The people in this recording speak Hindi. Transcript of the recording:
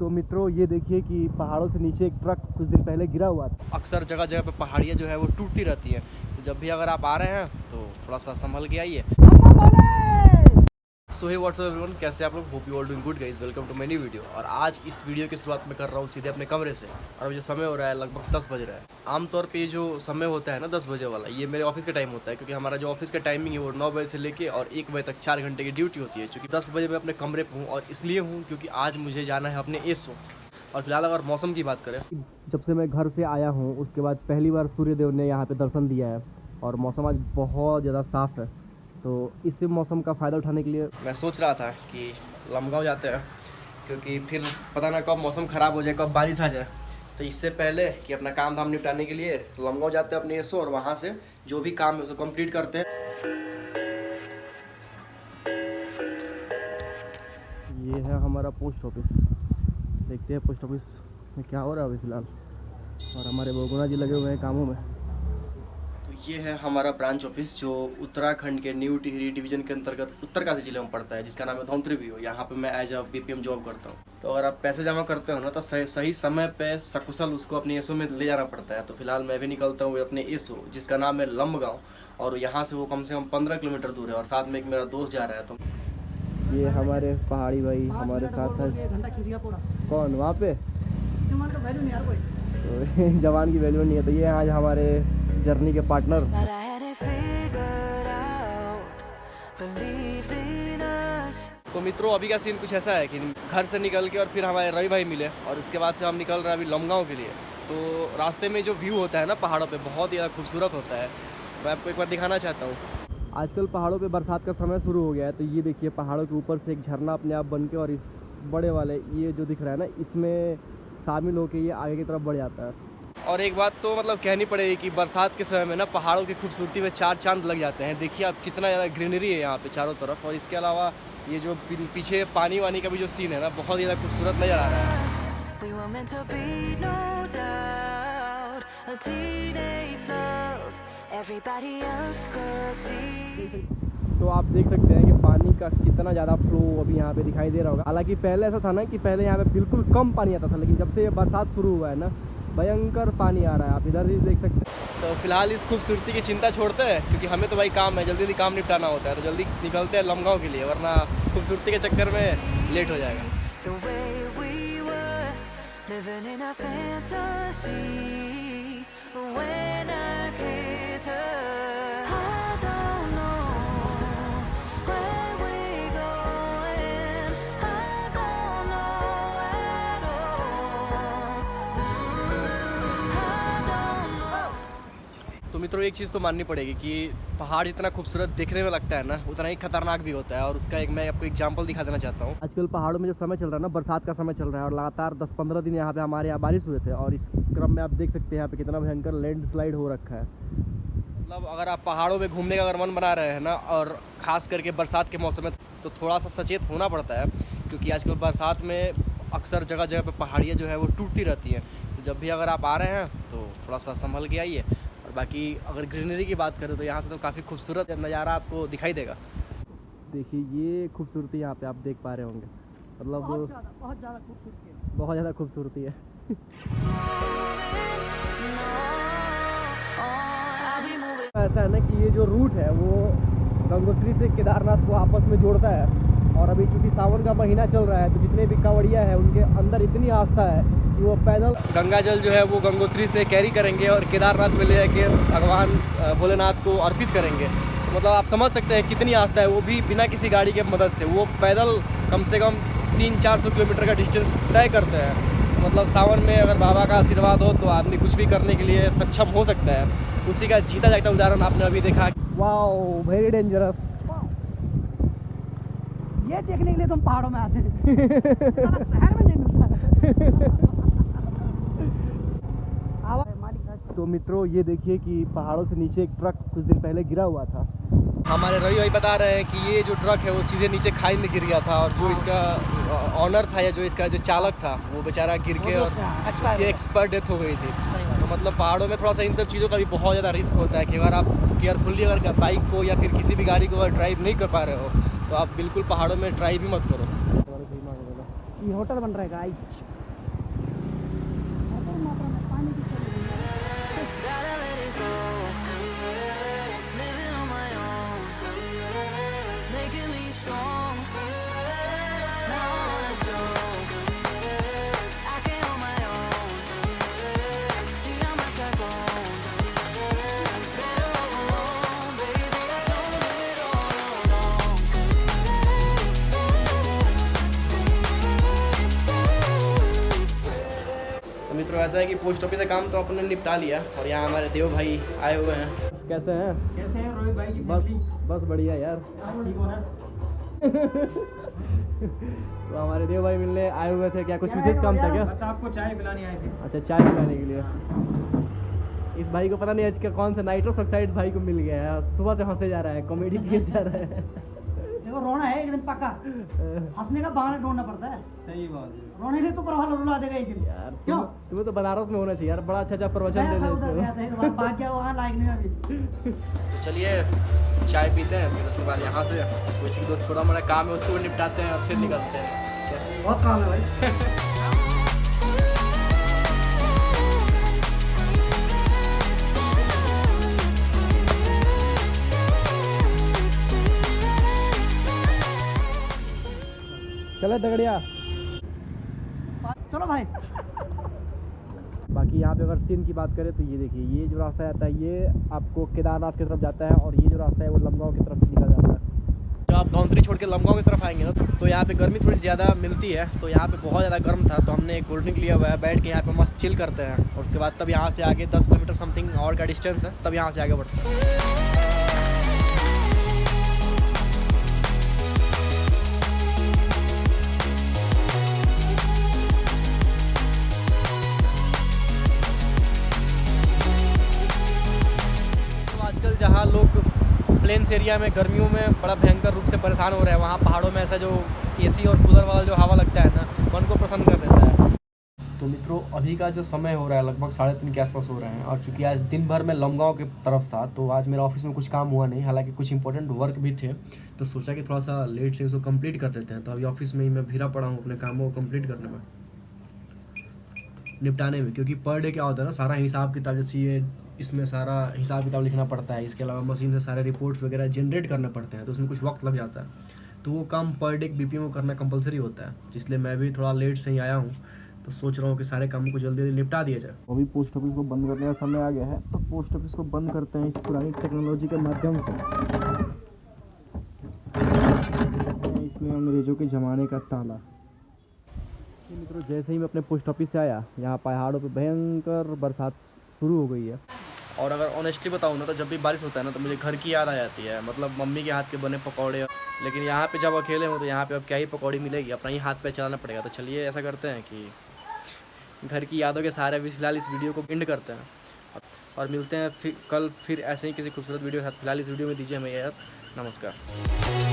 तो मित्रों ये देखिए कि पहाड़ों से नीचे एक ट्रक कुछ दिन पहले गिरा हुआ था। अक्सर जगह जगह पे पहाड़ियाँ जो है वो टूटती रहती हैं, तो जब भी अगर आप आ रहे हैं तो थोड़ा सा संभल के आइए। सो हे व्हाट्सअप एवरीवन, कैसे आप लोग? Hope you all doing good guys. Welcome to my new video. और आज इस वीडियो की शुरुआत मैं कर रहा हूँ सीधे अपने कमरे से। और अभी जो समय हो रहा है लगभग 10 बज रहा है। आमतौर पे जो समय होता है ना 10 बजे वाला, ये मेरे ऑफिस का टाइम होता है, क्योंकि हमारा जो ऑफिस का टाइमिंग है वो 9 बजे से लेके और 1 बजे तक 4 घंटे की ड्यूटी होती है। क्योंकि 10 बजे मैं अपने कमरे पर हूँ, और इसलिए हूँ क्योंकि आज मुझे जाना है अपने एसो। और फिलहाल अगर मौसम की बात करें, जब से मैं घर से आया हूँ उसके बाद पहली बार सूर्यदेव ने यहाँ पे दर्शन दिया है, और मौसम आज बहुत ज़्यादा साफ़ है। तो इस मौसम का फ़ायदा उठाने के लिए मैं सोच रहा था कि लमगांव जाते हैं, क्योंकि फिर पता ना कब मौसम ख़राब हो जाए, कब बारिश आ जाए। तो इससे पहले कि अपना काम धाम निपटाने के लिए लमगांव जाते हैं अपने एसो, और वहाँ से जो भी काम है उसको कंप्लीट करते हैं। ये है हमारा पोस्ट ऑफिस। देखते हैं पोस्ट ऑफिस में क्या हो रहा है अभी फ़िलहाल। और हमारे बहुगुणा जी लगे हुए हैं कामों में। तो ये है हमारा ब्रांच ऑफिस, जो उत्तराखंड के न्यू टिहरी डिवीजन के अंतर्गत उत्तरकाशी जिले में पड़ता है, जिसका नाम है धौंतरी व्यू। यहाँ पे मैं एज अ बीपीएम जॉब करता हूँ। तो अगर आप पैसे जमा करते हो ना, तो सही समय पे सकुशल उसको अपने एसओ में ले जाना पड़ता है। तो फिलहाल मैं भी निकलता हूँ अपने एसओ, जिसका नाम है लंबगांव, और यहाँ से वो कम से कम 15 किलोमीटर दूर है। और साथ में एक मेरा दोस्त जा रहा है। तो ये हमारे पहाड़ी भाई हमारे साथ है। कौन वहाँ पे? तो जवान की वैल्यू नहीं है। तो ये आज हमारे जर्नी के पार्टनर। तो मित्रों अभी का सीन कुछ ऐसा है कि घर से निकल के और फिर हमारे रवि भाई मिले, और उसके बाद से हम निकल रहे हैं अभी लमगांव के लिए। तो रास्ते में जो व्यू होता है ना पहाड़ों पे, बहुत ही ज़्यादा खूबसूरत होता है। मैं आपको एक बार दिखाना चाहता हूँ। आजकल पहाड़ों पे बरसात का समय शुरू हो गया है। तो ये देखिए पहाड़ों के ऊपर से एक झरना अपने आप बन के, और इस बड़े वाले ये जो दिख रहा है ना, इसमें शामिल होकर ये आगे की तरफ बढ़ जाता है। और एक बात तो मतलब कहनी पड़ेगी कि बरसात के समय में ना पहाड़ों की खूबसूरती में चार चांद लग जाते हैं। देखिए आप कितना ज़्यादा ग्रीनरी है यहाँ पे चारों तरफ। और इसके अलावा ये जो पीछे पानी वानी का भी जो सीन है ना, बहुत ही ज़्यादा खूबसूरत नज़र आ रहा है। तो आप देख सकते हैं कि पानी का कितना ज़्यादा फ्लो अभी यहाँ पे दिखाई दे रहा होगा। हालांकि पहले ऐसा था ना कि पहले यहाँ पे बिल्कुल कम पानी आता था, लेकिन जब से ये बरसात शुरू हुआ है ना, भयंकर पानी आ रहा है। आप इधर भी देख सकते हैं। तो फिलहाल इस खूबसूरती की चिंता छोड़ते हैं, क्योंकि हमें तो भाई काम है, जल्दी जल्दी काम निपटाना होता है। तो जल्दी निकलते हैं लमगांव के लिए, वरना खूबसूरती के चक्कर में लेट हो जाएगा। तो मित्रों एक चीज़ तो माननी पड़ेगी कि पहाड़ जितना खूबसूरत देखने में लगता है ना, उतना ही खतरनाक भी होता है। और उसका एक मैं आपको एग्जांपल दिखा देना चाहता हूँ। आजकल पहाड़ों में जो समय चल रहा है ना, बरसात का समय चल रहा है, और लगातार 10-15 दिन यहाँ पे हमारे यहाँ बारिश हुए थे। और इस क्रम में आप देख सकते हैं यहाँ पे कितना भयंकर लैंडस्लाइड हो रखा है। मतलब अगर आप पहाड़ों में घूमने का अगर मन बना रहे हैं ना, और ख़ास करके बरसात के मौसम में, तो थोड़ा सा सचेत होना पड़ता है। क्योंकि आजकल बरसात में अक्सर जगह जगह पर पहाड़ियाँ जो है वो टूटती रहती हैं। तो जब भी अगर आप आ रहे हैं तो थोड़ा सा संभल के आइए। और बाकी अगर ग्रीनरी की बात करें तो यहाँ से तो काफ़ी खूबसूरत नज़ारा आपको दिखाई देगा। देखिए ये खूबसूरती यहाँ पे आप देख पा रहे होंगे। मतलब बहुत ज़्यादा खूबसूरती है, बहुत ज़्यादा खूबसूरती है। ऐसा है ना कि ये जो रूट है वो गंगोत्री से केदारनाथ को आपस में जोड़ता है। और अभी चूँकि सावन का महीना चल रहा है, तो जितने भी कांवड़िया है उनके अंदर इतनी आस्था है कि वो पैदल गंगा जल जो है वो गंगोत्री से कैरी करेंगे, और केदारनाथ में ले जाकर भगवान भोलेनाथ को अर्पित करेंगे। तो मतलब आप समझ सकते हैं कितनी आस्था है, वो भी बिना किसी गाड़ी के मदद से। वो पैदल कम से कम 300-400 किलोमीटर का डिस्टेंस तय करते हैं। तो मतलब सावन में अगर बाबा का आशीर्वाद हो तो आदमी कुछ भी करने के लिए सक्षम हो सकता है। उसी का जीता जागता उदाहरण आपने अभी देखा। Wow very dangerous. ये देखने के लिए तुम पहाड़ों में आते हैं। शहर में नहीं मिलता। तो मित्रों ये देखिए कि पहाड़ों से नीचे एक ट्रक कुछ दिन पहले गिरा हुआ था। हमारे रवि भाई बता रहे हैं कि ये जो ट्रक है वो सीधे नीचे खाई में गिर गया था, और जो इसका ऑनर था या जो इसका जो चालक था वो बेचारा गिर के और उसकी एक्सपर्ट डेथ हो गई थी। तो मतलब पहाड़ों में थोड़ा सा इन सब चीज़ों का भी बहुत ज़्यादा रिस्क होता है कि अगर आप केयरफुली अगर बाइक को या फिर किसी भी गाड़ी को अगर ड्राइव नहीं कर पा रहे हो, तो आप बिल्कुल पहाड़ों में ड्राइव ही मत करो। ये होटल बन रहा है गाइस। पानी की तो मित्रों ऐसा है कि पोस्ट ऑफिस का काम तो अपने निपटा लिया और यहाँ हमारे देव भाई आए हुए हैं। कैसे हैं? कैसे हैं रोहित भाई की बस बढ़िया यार। ठीक हो ना? तो हमारे देव भाई मिलने आए हुए थे, क्या कुछ विशेष काम था क्या? बस आपको चाय पिलाने आए थे। अच्छा, चाय पिलाने के लिए। इस भाई को पता नहीं आज का कौन सा नाइट्रस ऑक्साइड भाई को मिल गया है, सुबह से हंसे जा रहा है, कॉमेडी किए जा रहा है। देखो रोना है एक दिन पक्का, हंसने का बहाना ढूंढना पड़ता है। सही बात है, रोने के तो प्रभाव रुला देगा एक दिन यार। क्यों? तुम्हें तो बनारस में होना चाहिए यार, बड़ा अच्छा प्रवचन दे देते हो। भाग गया वहाँ लायक नहीं अभी। चलिए चाय पीते हैं, फिर उसके बाद यहाँ से कुछ ही दो थोड़ा मोड़ा काम है उसको भी निपटाते हैं और फिर निकलते हैं। बहुत काम है भाई। चलो दगड़िया, चलो भाई। बाकी यहाँ पे अगर सीन की बात करें तो ये देखिए, ये जो रास्ता जाता है ये आपको केदारनाथ की तरफ जाता है और ये जो रास्ता है वो लमगांव की तरफ निकल जाता है। जब आप धौंतरी छोड़ के लमगांव की तरफ आएंगे ना तो यहाँ पे गर्मी थोड़ी सी ज़्यादा मिलती है, तो यहाँ पे बहुत ज़्यादा गर्म था तो हमने एक कोल्ड ड्रिंक लिया हुआ है, बैठ के यहाँ पे मस्त चिल करते हैं और उसके बाद तब यहाँ से आगे 10 किलोमीटर समथिंग और का डिस्टेंस है, तब यहाँ से आगे बढ़ते हैं। जहाँ लोग प्लेन्स एरिया में गर्मियों में बड़ा भयंकर रूप से परेशान हो रहे हैं, वहाँ पहाड़ों में ऐसा जो एसी और कूलर वाला जो हवा लगता है ना, मन को प्रसन्न कर देता है। तो मित्रों अभी का जो समय हो रहा है लगभग 3:30 के आसपास हो रहे हैं और चूँकि आज दिन भर में लमगांव की तरफ था तो आज मेरा ऑफिस में कुछ काम हुआ नहीं, हालांकि कुछ इंपॉर्टेंट वर्क भी थे, तो सोचा कि थोड़ा सा लेट से उसको कंप्लीट कर देते हैं। तो अभी ऑफिस में ही मैं भिड़ा पड़ा हूँ अपने कामों को कंप्लीट करने में, निपटाने में, क्योंकि पर डे क्या होता है ना, सारा हिसाब किताब जैसे ये इसमें सारा हिसाब किताब लिखना पड़ता है, इसके अलावा मशीन से सारे रिपोर्ट्स वगैरह जनरेट करने पड़ते हैं, तो उसमें कुछ वक्त लग जाता है, तो वो काम पर डे बीपीएम को करना कंपलसरी होता है, इसलिए मैं भी थोड़ा लेट से ही आया हूँ। तो सोच रहा हूँ कि सारे कामों को जल्दी जल्दी निपटा दिया जाए। अभी पोस्ट ऑफिस को बंद करने का समय आ गया है, तो पोस्ट ऑफिस को बंद करते हैं इस पुरानी टेक्नोलॉजी के माध्यम से। इसमें अंग्रेजों के ज़माने का ताला। मित्रों जैसे ही मैं अपने पोस्ट ऑफिस से आया, यहाँ पहाड़ों पे भयंकर बरसात शुरू हो गई है, और अगर ऑनेस्टली बताऊँ ना तो जब भी बारिश होता है ना तो मुझे घर की याद आ जाती है, मतलब मम्मी के हाथ के बने पकौड़े। लेकिन यहाँ पे जब अकेले हूँ तो यहाँ पे अब क्या ही पकौड़ी मिलेगी, अपना ही हाथ पे चलाना पड़ेगा। तो चलिए ऐसा करते हैं कि घर की यादों के सहारे अभी फिलहाल इस वीडियो को एंड करते हैं और मिलते हैं कल फिर ऐसे ही किसी खूबसूरत वीडियो के साथ। फिलहाल इस वीडियो में दीजिए हमें याद। नमस्कार।